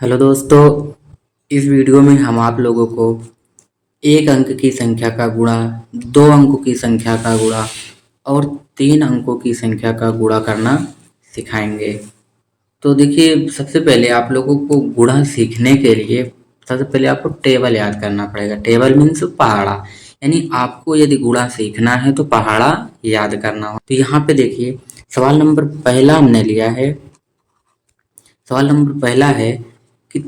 Hello दोस्तों, इस video में हम आप लोगों को एक अंक की संख्या का गुणा, दो अंकों की संख्या का गुणा और तीन अंकों की संख्या का गुणा करना सिखाएंगे। तो देखिए, सबसे पहले आप लोगों को गुणा सीखने के लिए सबसे पहले आपको टेबल याद करना पड़ेगा। टेबल मीन्स पहाड़ा, यानी आपको यदि गुणा सीखना है तो पहाड़ा याद करना हो। तो यहाँ पे देखिए, सवाल नंबर पहला हमने लिया है। सवाल नंबर पहला है कि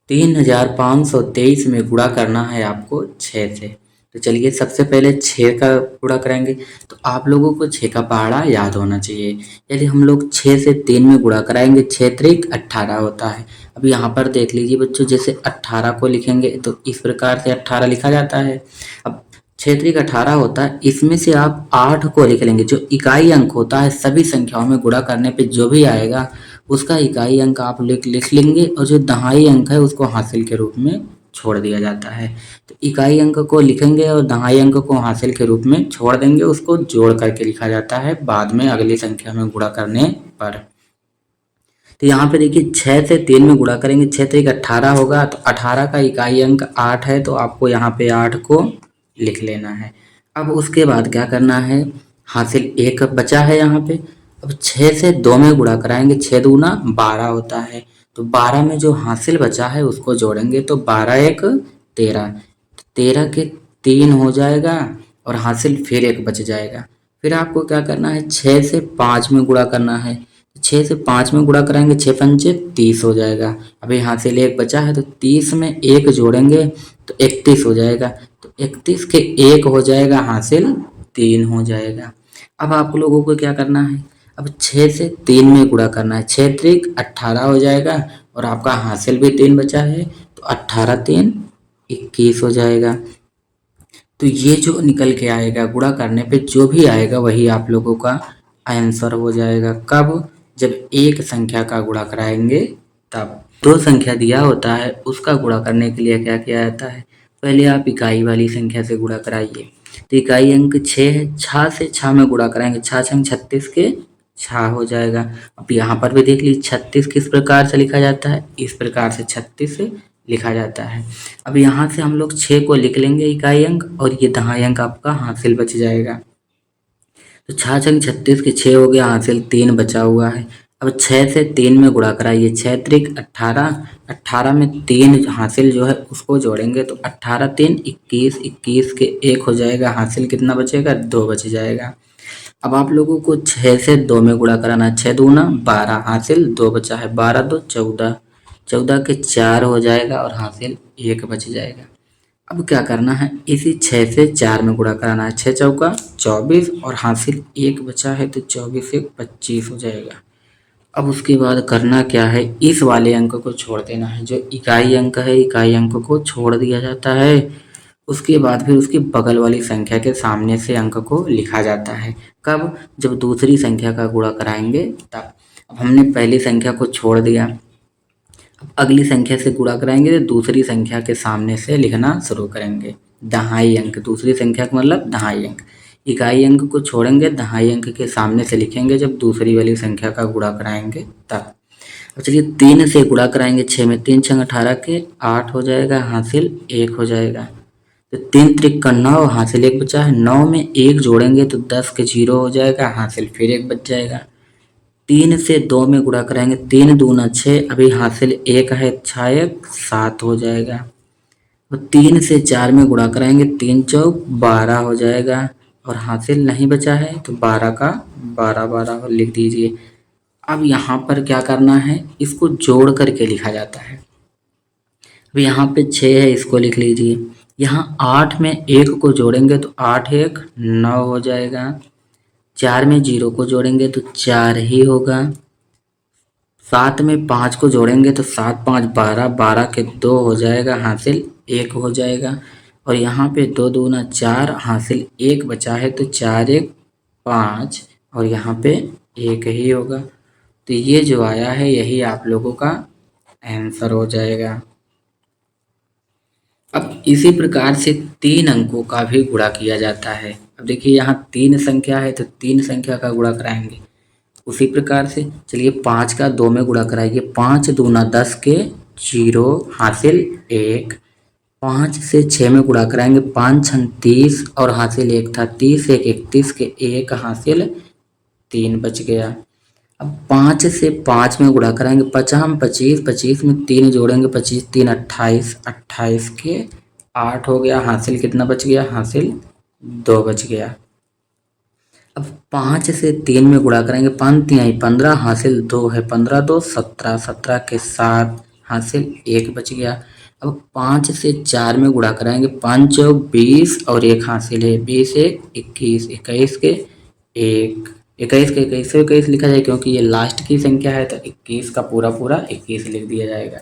3523 में गुणा करना है आपको 6 से। तो चलिए, सबसे पहले 6 का गुणा करेंगे। तो आप लोगों को 6 का पहाड़ा याद होना चाहिए। यदि हम लोग 6 से 3 में गुणा कराएंगे, 6 त्रिक 18 होता है। अब यहाँ पर देख लीजिए बच्चों, जैसे 18 को लिखेंगे तो इस प्रकार से 18 लिखा जाता है। अब 6 त्रिक 18 होता है, इसमें से आप 8 को लिख लेंगे। जो इकाई अंक होता है, सभी संख्याओं में गुणा करने पे जो भी आएगा उसका इकाई अंक आप लिख लेंगे, और जो दहाई अंक है उसको हासिल के रूप में छोड़ दिया जाता है। तो इकाई अंक को लिखेंगे और दहाई अंक को हासिल के रूप में छोड़ देंगे, उसको जोड़ करके लिखा जाता है बाद में अगली संख्या में गुणा करने पर। तो यहाँ पे देखिए, 6 से 3 में गुणा करेंगे, 6 3 18 होगा। तो 18 का इकाई अंक 8 है, तो आपको यहाँ पे 8 को लिख लेना है। अब उसके बाद क्या करना है, हासिल 1 बचा है यहाँ पे। अब 6 से 2 में गुणा कराएंगे, 6 दूना 12 होता है। तो 12 में जो हासिल बचा है उसको जोड़ेंगे, तो 12 1 13। 13 के 3 हो जाएगा और हासिल फिर 1 बच जाएगा। फिर आपको क्या करना है, 6 से 5 में गुणा करना है। 6 से 5 में गुणा कराएंगे, 6 पंचे 30 हो जाएगा। अभी हासिल 1 बचा है, तो 30 में 1 जोड़ेंगे तो 31 हो जाएगा। तो 31 के 1 हो जाएगा, हासिल 3 हो जाएगा। अब आप लोगों को क्या करना है, अब 6 से 3 में गुणा करना है। 6 त्रिक 18 हो जाएगा और आपका हासिल भी 3 बचा है, तो 18 3 21 हो जाएगा। तो ये जो निकल के आएगा गुणा करने पे, जो भी आएगा वही आप लोगों का आंसर हो जाएगा। कब? जब एक संख्या का गुणा कराएंगे तब। दो संख्या दिया होता है, उसका गुणा करने के लिए क्या किया जाता है, पहले आप इकाई वाली संख्या से गुणा कराइए। तो इकाई अंक 6 है, 6 से 6 में गुणा कराएंगे, 6 छंग 36 के 6 हो जाएगा। अब यहाँ पर भी देख लीजिए, 36 किस प्रकार से लिखा जाता है, इस प्रकार से 36 से लिखा जाता है। अब यहाँ से हम लोग 6 को लिख लेंगे इकाई अंक, और ये दहाई अंक आपका हासिल बच जाएगा। तो 6 छंग 36 के 6 हो गया, हासिल 3 बचा हुआ है। अब 6 से 3 में गुणा कराइए, 6 त्रिक 18, 18 में 3 हासिल जो है उसको जोड़ेंगे, तो 18 3 21, 21 के 1 हो जाएगा, हासिल कितना बचेगा, 2 बच जाएगा। अब आप लोगों को 6 से 2 में गुणा कराना है, 6 दूना 12, हासिल 2 बचा है, 12 2 14, 14 के 4 हो जाएगा और हासिल 1 बच जाएगा। अब क्या करना है, इसी 6 से 4 में गुणा कराना है, 6 चौका 24 और हासिल 1 बचा है, तो 24 1 25 हो जाएगा। अब उसके बाद करना क्या है, इस वाले अंक को छोड़ देना है। जो इकाई अंक है, इकाई अंक को छोड़ दिया जाता है। उसके बाद फिर उसकी बगल वाली संख्या के सामने से अंक को लिखा जाता है। कब? जब दूसरी संख्या का गुणा कराएंगे तब। अब हमने पहली संख्या को छोड़ दिया, अब अगली संख्या से गुणा कराएंगे तो दूसरी संख्या के सामने से लिखना शुरू करेंगे। दहाई अंक, दूसरी संख्या का मतलब दहाई अंक। इकाई अंक को छोड़ेंगे, दहाई अंक के सामने से लिखेंगे जब दूसरी वाली संख्या का गुणा कराएंगे तब। अब चलिए, 3 से गुणा कराएंगे, 6 में 3 छंग 18 के 8 हो जाएगा, हासिल 1 हो जाएगा। तो 3 त्रिक का 9, हासिल 1 बचा है, 9 में 1 जोड़ेंगे तो 10 के 0 हो जाएगा, हासिल फिर 1 बच जाएगा। 3 से 2 में गुणा कराएंगे, 3 दूना 6, अभी हासिल 1 है, 6 1 7 हो जाएगा। और 3 से 4 में गुणा कराएंगे, 3 चौक 12 हो जाएगा और हासिल नहीं बचा है, तो 12 का 12 12 लिख दीजिए। अब यहाँ पर क्या करना है, इसको जोड़ करके लिखा जाता है। अब यहाँ पे 6 है, इसको लिख लीजिए। यहाँ 8 में 1 को जोड़ेंगे तो 8 1 9 हो जाएगा। 4 में 0 को जोड़ेंगे तो 4 ही होगा। 7 में 5 को जोड़ेंगे तो 7 5 12, 12 के 2 हो जाएगा, हासिल 1 हो जाएगा। और यहाँ पे 2 दूना 4, हासिल 1 बचा है, तो 4 1 5 और यहाँ पे 1 ही होगा। तो ये जो आया है यही आप लोगों का आंसर हो जाएगा। अब इसी प्रकार से 3 अंकों का भी गुणा किया जाता है। अब देखिए, यहाँ 3 संख्या है तो 3 संख्या का गुणा कराएंगे। उसी प्रकार से चलिए 5 का 2 में गुणा कराइए, 5 दूना 10 के 0 हासिल 1। 5 से 6 में गुणा कराएंगे, 5 छंग 30 और हासिल 1 था, 30 एक 31 के 1 हासिल 3 बच गया। अब 5 से 5 में गुणा कराएंगे, 5 25, 25 में 3 जोड़ेंगे, 25 3 28, 28 के 8 हो गया, हासिल कितना बच गया, हासिल 2 बच गया। अब 5 से 3 में गुणा करेंगे, 5 3 15 हासिल 2 है, 15 2 17, 17 के 7 हासिल 1 बच गया। अब 5 से 4 में गुणा कराएंगे, 5 चौक 20 और 1 हासिल है, 20 1 21, 21 के 1, 21 के 21 से 21 लिखा जाए क्योंकि ये लास्ट की संख्या है तो 21 का पूरा पूरा 21 लिख दिया जाएगा।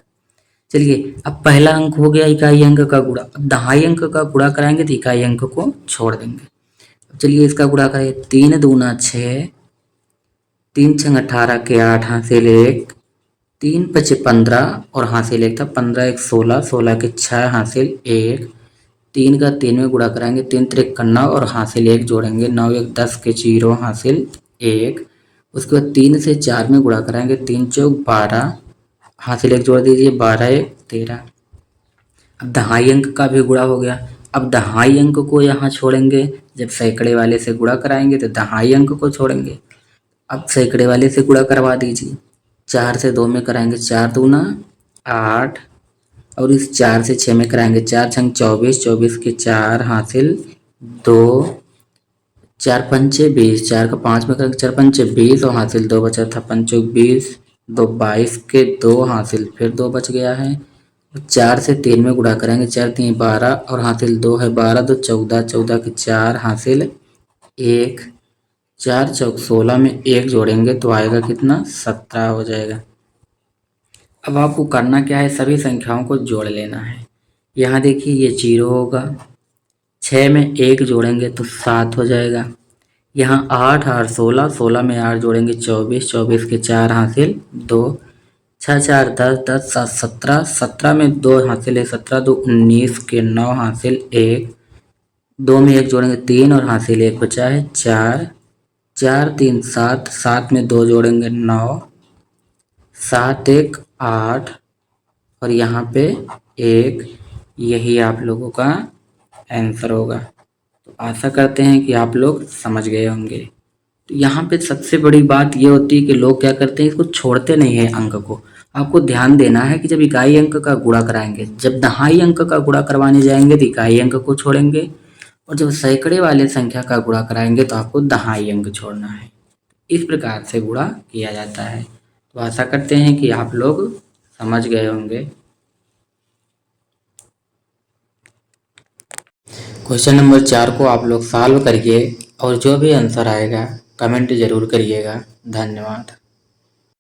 चलिए अब पहला अंक हो गया इकाई अंक का गुणा। अब दहाई अंक का गुणा कराएंगे तो इकाई अंक को छोड़ देंगे। चलिए इसका गुणा करें, 3 दूना 6, 3 छंग 18 के 8 हासिल 1, 3 पचे 15 और हासिल 1 था, 15 1 16, 16 के 6 हासिल 1। 3 का 3 में गुणा कराएंगे, 3 त्रिक 9 और हासिल 1 जोड़ेंगे, 9 1 10 के 0 हासिल 1। उसके बाद 3 से 4 में गुणा कराएंगे, 3 चौक 12 हासिल 1 जोड़ दीजिए, 12 1 13। अब दहाई अंक का भी गुणा हो गया। अब दहाई अंक को यहाँ छोड़ेंगे, जब सैकड़े वाले से गुणा कराएंगे तो दहाई अंक को छोड़ेंगे। अब सैकड़े वाले से गुणा करवा दीजिए, 4 से 2 में कराएंगे, 4 दूना 8 और इस 4 से 6 में कराएंगे, 4 छंग 24, 24 के 4 हासिल 2, 4 पंचे 20, 4 का 5 में करेंगे, 4 पंचे 20 और हासिल 2 बचा था, 5 20 2 22 के 2 हासिल फिर 2 बच गया है। 4 से 3 में गुणा करेंगे, 4 3 12 और हासिल 2 है, 12 2 14, 14 के 4 हासिल 1, 4 चौक 16 में 1 जोड़ेंगे तो आएगा कितना, 17 हो जाएगा। अब आपको करना क्या है, सभी संख्याओं को जोड़ लेना है। यहाँ देखिए ये 0 होगा, 6 में 1 जोड़ेंगे तो 7 हो जाएगा। यहाँ 8 8 16, 16 में 8 जोड़ेंगे 24, 24 के 4 हासिल 2, 6 4 10, 10 7 17, 17 में 2 हासिल है, 17 2 19 के 9 हासिल 1, 2 में 1 जोड़ेंगे 3 और हासिल 1 बचा है 4, 4 3 7, 7 में 2 जोड़ेंगे 9, 7 1 8 और यहाँ पे 1। यही आप लोगों का आंसर होगा। तो आशा करते हैं कि आप लोग समझ गए होंगे। तो यहाँ पे सबसे बड़ी बात ये होती है कि लोग क्या करते हैं, इसको छोड़ते नहीं है अंक को। आपको ध्यान देना है कि जब इकाई अंक का गुणा कराएंगे, जब दहाई अंक का गुणा करवाने जाएंगे तो इकाई अंक को छोड़ेंगे और जब सैकड़े वाले संख्या का गुणा कराएंगे तो आपको दहाई अंक छोड़ना है। इस प्रकार से गुणा किया जाता है। तो आशा करते हैं कि आप लोग समझ गए होंगे। क्वेश्चन नंबर 4 को आप लोग सॉल्व करिए और जो भी आंसर आएगा कमेंट ज़रूर करिएगा। धन्यवाद।